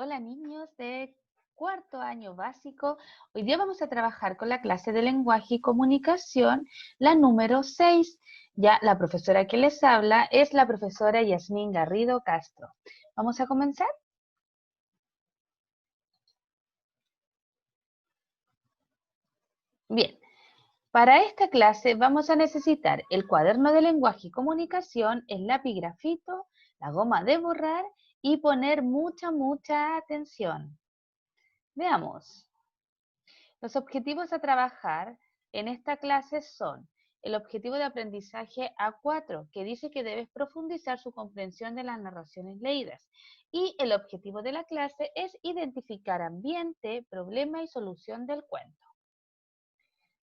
Hola niños de cuarto año básico. Hoy día vamos a trabajar con la clase de lenguaje y comunicación, la número 6. Ya la profesora que les habla es la profesora Yasmín Garrido Castro. ¿Vamos a comenzar? Bien, para esta clase vamos a necesitar el cuaderno de lenguaje y comunicación, el lápiz grafito, la goma de borrar y poner mucha atención. Veamos. Los objetivos a trabajar en esta clase son el objetivo de aprendizaje A4, que dice que debes profundizar su comprensión de las narraciones leídas. Y el objetivo de la clase es identificar ambiente, problema y solución del cuento.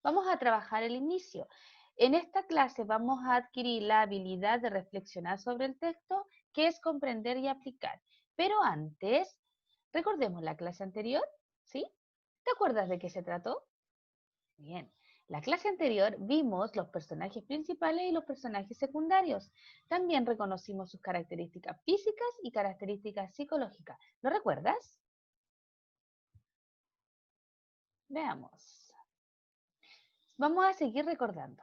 Vamos a trabajar el inicio. En esta clase vamos a adquirir la habilidad de reflexionar sobre el texto, que es comprender y aplicar. Pero antes, recordemos la clase anterior, ¿sí? ¿Te acuerdas de qué se trató? Bien, la clase anterior vimos los personajes principales y los personajes secundarios. También reconocimos sus características físicas y características psicológicas. ¿Lo recuerdas? Veamos. Vamos a seguir recordando.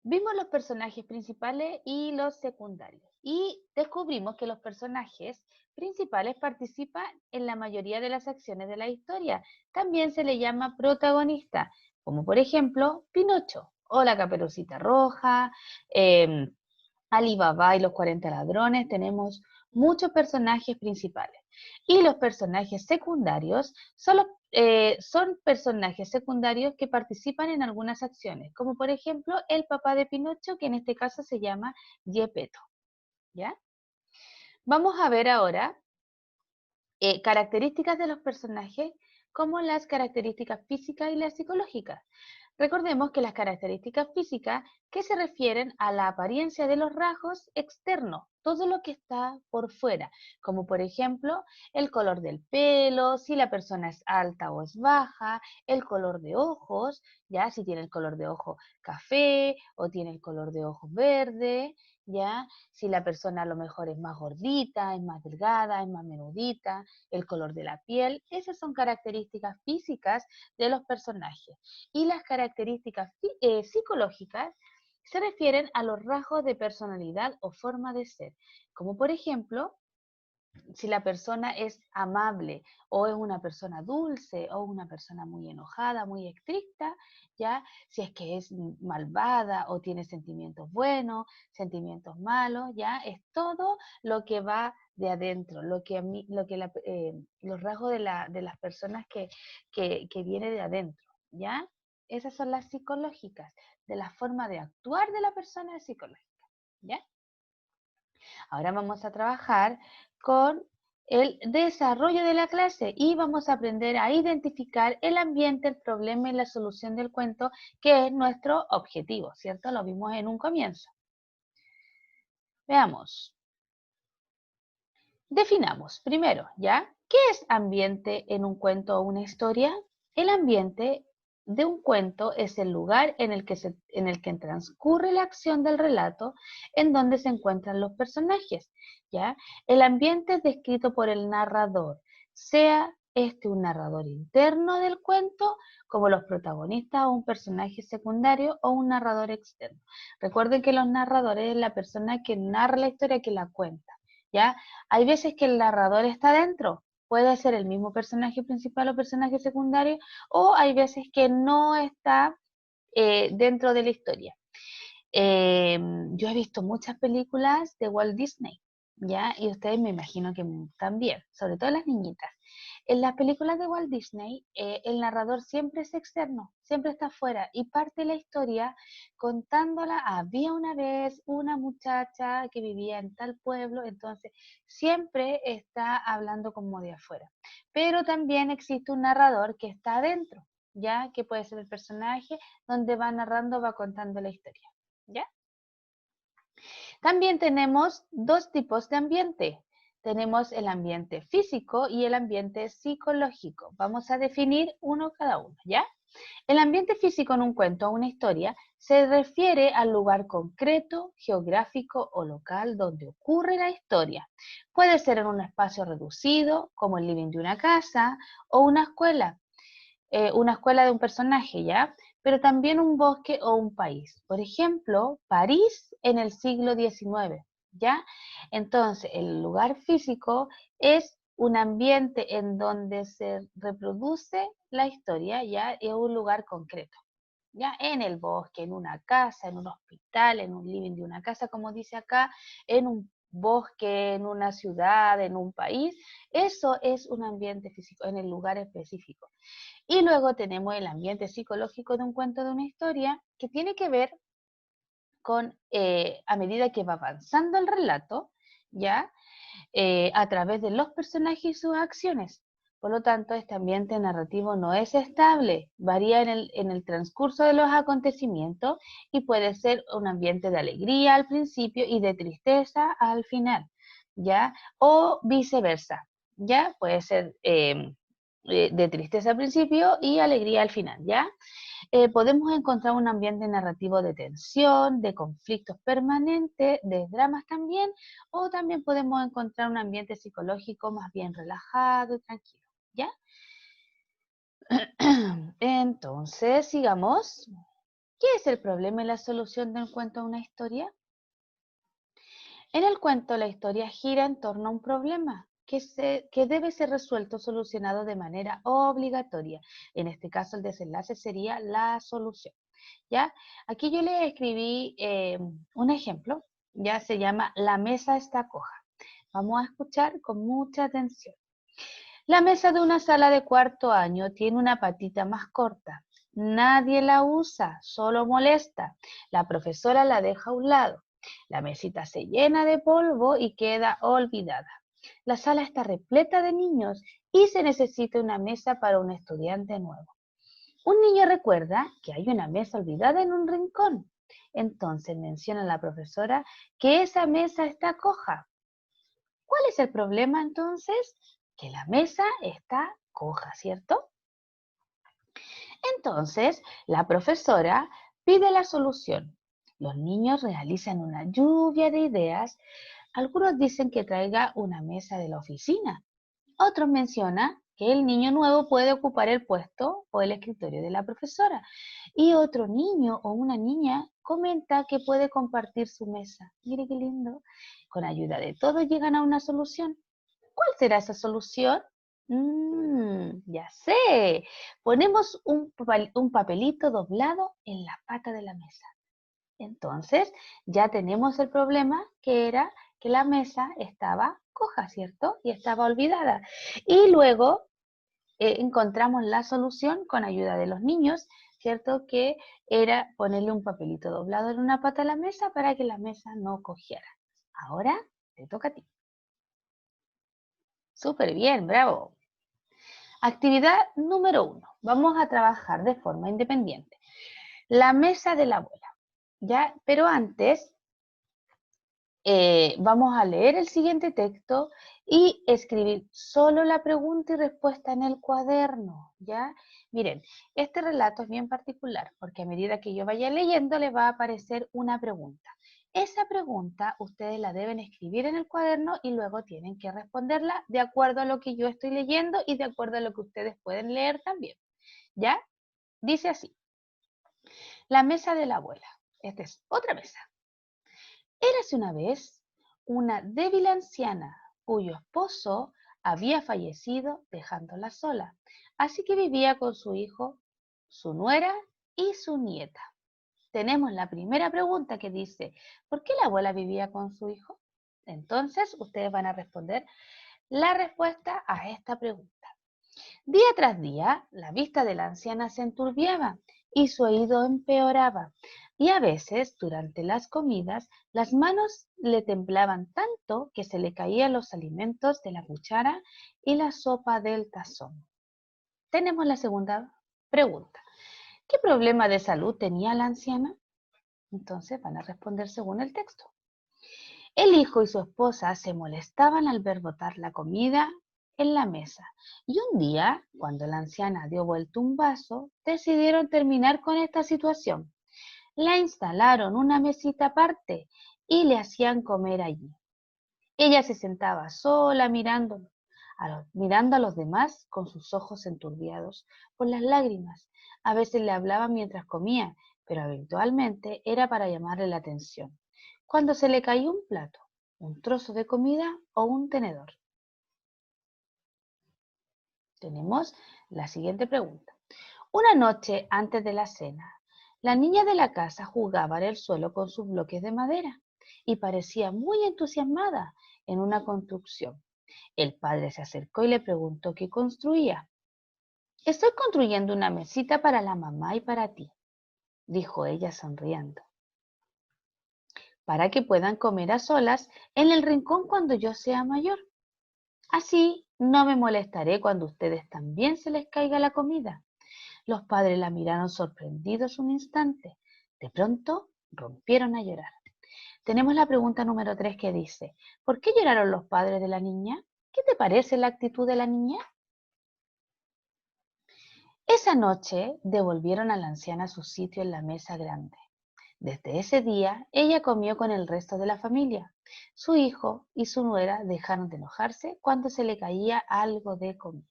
Vimos los personajes principales y los secundarios y descubrimos que los personajes principales participan en la mayoría de las acciones de la historia. También se le llama protagonista, como por ejemplo Pinocho o la Caperucita Roja, Ali Baba y los 40 ladrones. Tenemos muchos personajes principales. Y los personajes secundarios son personajes secundarios que participan en algunas acciones, como por ejemplo el papá de Pinocho, que en este caso se llama Gepetto. ¿Ya? Vamos a ver ahora características de los personajes como las características físicas y las psicológicas. Recordemos que las características físicas que se refieren a la apariencia de los rasgos externos, todo lo que está por fuera, como por ejemplo el color del pelo, si la persona es alta o es baja, el color de ojos, ya si tiene el color de ojo café o tiene el color de ojos verde, ya si la persona a lo mejor es más gordita, es más delgada, es más menudita, el color de la piel, esas son características físicas de los personajes. Y las características psicológicas se refieren a los rasgos de personalidad o forma de ser, como por ejemplo, si la persona es amable o es una persona dulce o una persona muy enojada, muy estricta, ya si es que es malvada o tiene sentimientos buenos, sentimientos malos, ya es todo lo que va de adentro, los rasgos de las personas que viene de adentro, ya. Esas son las psicológicas, de la forma de actuar de la persona psicológica, ¿ya? Ahora vamos a trabajar con el desarrollo de la clase y vamos a aprender a identificar el ambiente, el problema y la solución del cuento, que es nuestro objetivo, ¿cierto? Lo vimos en un comienzo. Veamos. Definamos primero, ¿ya? ¿Qué es ambiente en un cuento o una historia? El ambiente de un cuento es el lugar en el que transcurre la acción del relato, en donde se encuentran los personajes, ¿ya? El ambiente es descrito por el narrador, sea este un narrador interno del cuento, como los protagonistas o un personaje secundario o un narrador externo. Recuerden que los narradores es la persona que narra la historia, que la cuenta, ¿ya? Hay veces que el narrador está dentro, puede ser el mismo personaje principal o personaje secundario, o hay veces que no está dentro de la historia. Yo he visto muchas películas de Walt Disney, ¿ya? Y ustedes me imagino que también, sobre todo las niñitas. En las películas de Walt Disney, el narrador siempre es externo, siempre está afuera y parte la historia contándola. Había una vez una muchacha que vivía en tal pueblo, entonces siempre está hablando como de afuera. Pero también existe un narrador que está adentro, ya que puede ser el personaje donde va narrando, va contando la historia. ¿Ya? También tenemos dos tipos de ambiente. Tenemos el ambiente físico y el ambiente psicológico. Vamos a definir uno cada uno, ¿ya? El ambiente físico en un cuento o una historia se refiere al lugar concreto, geográfico o local donde ocurre la historia. Puede ser en un espacio reducido, como el living de una casa, o una escuela de un personaje, ¿ya? Pero también un bosque o un país. Por ejemplo, París en el siglo XIX, ¿ya? Entonces, el lugar físico es un ambiente en donde se reproduce la historia, ¿ya? Es un lugar concreto, ¿ya? En el bosque, en una casa, en un hospital, en un living de una casa, como dice acá, en un bosque, en una ciudad, en un país. Eso es un ambiente físico, en el lugar específico. Y luego tenemos el ambiente psicológico de un cuento, de una historia, que tiene que ver con, a medida que va avanzando el relato, ¿ya? A través de los personajes y sus acciones. Por lo tanto, este ambiente narrativo no es estable, varía en el transcurso de los acontecimientos y puede ser un ambiente de alegría al principio y de tristeza al final, ¿ya? O viceversa, ¿ya? Puede ser de tristeza al principio y alegría al final, ¿ya? Podemos encontrar un ambiente narrativo de tensión, de conflictos permanentes, de dramas también, o también podemos encontrar un ambiente psicológico más bien relajado y tranquilo, ¿ya? Entonces, sigamos. ¿Qué es el problema y la solución de un cuento a una historia? En el cuento, la historia gira en torno a un problema que debe ser resuelto o solucionado de manera obligatoria. En este caso, el desenlace sería la solución. ¿Ya? Aquí yo le escribí un ejemplo, ya se llama La mesa está coja. Vamos a escuchar con mucha atención. La mesa de una sala de cuarto año tiene una patita más corta. Nadie la usa, solo molesta. La profesora la deja a un lado. La mesita se llena de polvo y queda olvidada. La sala está repleta de niños y se necesita una mesa para un estudiante nuevo. Un niño recuerda que hay una mesa olvidada en un rincón. Entonces menciona a la profesora que esa mesa está coja. ¿Cuál es el problema entonces? Que la mesa está coja, ¿cierto? Entonces la profesora pide la solución. Los niños realizan una lluvia de ideas. Algunos dicen que traiga una mesa de la oficina. Otros mencionan que el niño nuevo puede ocupar el puesto o el escritorio de la profesora. Y otro niño o una niña comenta que puede compartir su mesa. Mire qué lindo. Con ayuda de todos llegan a una solución. ¿Cuál será esa solución? Ya sé. Ponemos un papelito doblado en la pata de la mesa. Entonces, ya tenemos el problema que era que la mesa estaba coja, ¿cierto? Y estaba olvidada. Y luego encontramos la solución con ayuda de los niños, ¿cierto? Que era ponerle un papelito doblado en una pata a la mesa para que la mesa no cogiera. Ahora te toca a ti. Súper bien, bravo. Actividad número 1. Vamos a trabajar de forma independiente. La mesa de la abuela, ¿ya? Pero antes vamos a leer el siguiente texto y escribir solo la pregunta y respuesta en el cuaderno, ¿ya? Miren, este relato es bien particular porque a medida que yo vaya leyendo le va a aparecer una pregunta. Esa pregunta ustedes la deben escribir en el cuaderno y luego tienen que responderla de acuerdo a lo que yo estoy leyendo y de acuerdo a lo que ustedes pueden leer también, ¿ya? Dice así, la mesa de la abuela. Esta es otra mesa. Érase una vez una débil anciana cuyo esposo había fallecido dejándola sola, así que vivía con su hijo, su nuera y su nieta. Tenemos la primera pregunta que dice, ¿por qué la abuela vivía con su hijo? Entonces, ustedes van a responder la respuesta a esta pregunta. Día tras día, la vista de la anciana se enturbiaba y su oído empeoraba, y a veces, durante las comidas, las manos le temblaban tanto que se le caían los alimentos de la cuchara y la sopa del tazón. Tenemos la segunda pregunta. ¿Qué problema de salud tenía la anciana? Entonces van a responder según el texto. El hijo y su esposa se molestaban al ver botar la comida en la mesa. Y un día, cuando la anciana dio vuelta un vaso, decidieron terminar con esta situación. La instalaron una mesita aparte y le hacían comer allí. Ella se sentaba sola mirando a los demás con sus ojos enturbiados por las lágrimas. A veces le hablaba mientras comía, pero habitualmente era para llamarle la atención. Cuando se le caía un plato, un trozo de comida o un tenedor. Tenemos la siguiente pregunta. Una noche antes de la cena, la niña de la casa jugaba en el suelo con sus bloques de madera y parecía muy entusiasmada en una construcción. El padre se acercó y le preguntó qué construía. Estoy construyendo una mesita para la mamá y para ti, dijo ella sonriendo, para que puedan comer a solas en el rincón cuando yo sea mayor. Así no me molestaré cuando ustedes también se les caiga la comida. Los padres la miraron sorprendidos un instante. De pronto rompieron a llorar. Tenemos la pregunta número 3 que dice, ¿por qué lloraron los padres de la niña? ¿Qué te parece la actitud de la niña? Esa noche devolvieron a la anciana su sitio en la mesa grande. Desde ese día, ella comió con el resto de la familia. Su hijo y su nuera dejaron de enojarse cuando se le caía algo de comida.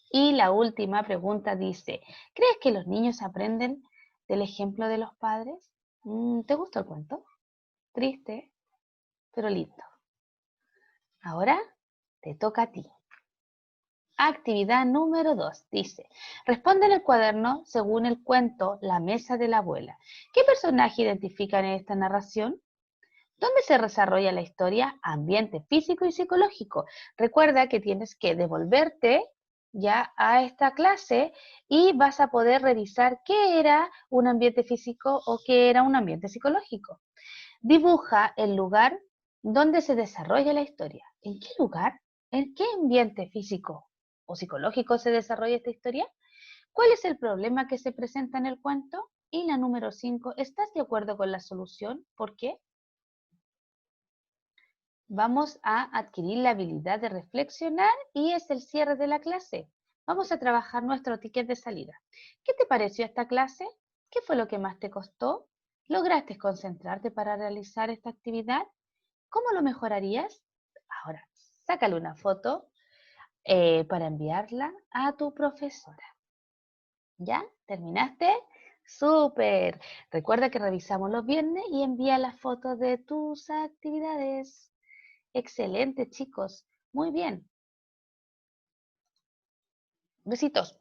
Y la última pregunta dice, ¿crees que los niños aprenden del ejemplo de los padres? ¿Te gustó el cuento? Triste, pero lindo. Ahora te toca a ti. Actividad número 2 dice, responde en el cuaderno según el cuento La mesa de la abuela. ¿Qué personaje identifican en esta narración? ¿Dónde se desarrolla la historia? Ambiente físico y psicológico. Recuerda que tienes que devolverte ya a esta clase y vas a poder revisar qué era un ambiente físico o qué era un ambiente psicológico. Dibuja el lugar donde se desarrolla la historia. ¿En qué lugar? ¿En qué ambiente físico o psicológico se desarrolla esta historia? ¿Cuál es el problema que se presenta en el cuento? Y la número 5, ¿estás de acuerdo con la solución? ¿Por qué? Vamos a adquirir la habilidad de reflexionar y es el cierre de la clase. Vamos a trabajar nuestro ticket de salida. ¿Qué te pareció esta clase? ¿Qué fue lo que más te costó? ¿Lograste concentrarte para realizar esta actividad? ¿Cómo lo mejorarías? Ahora, sácale una foto para enviarla a tu profesora. ¿Ya? ¿Terminaste? ¡Súper! Recuerda que revisamos los viernes y envía las fotos de tus actividades. Excelente, chicos. Muy bien. Besitos.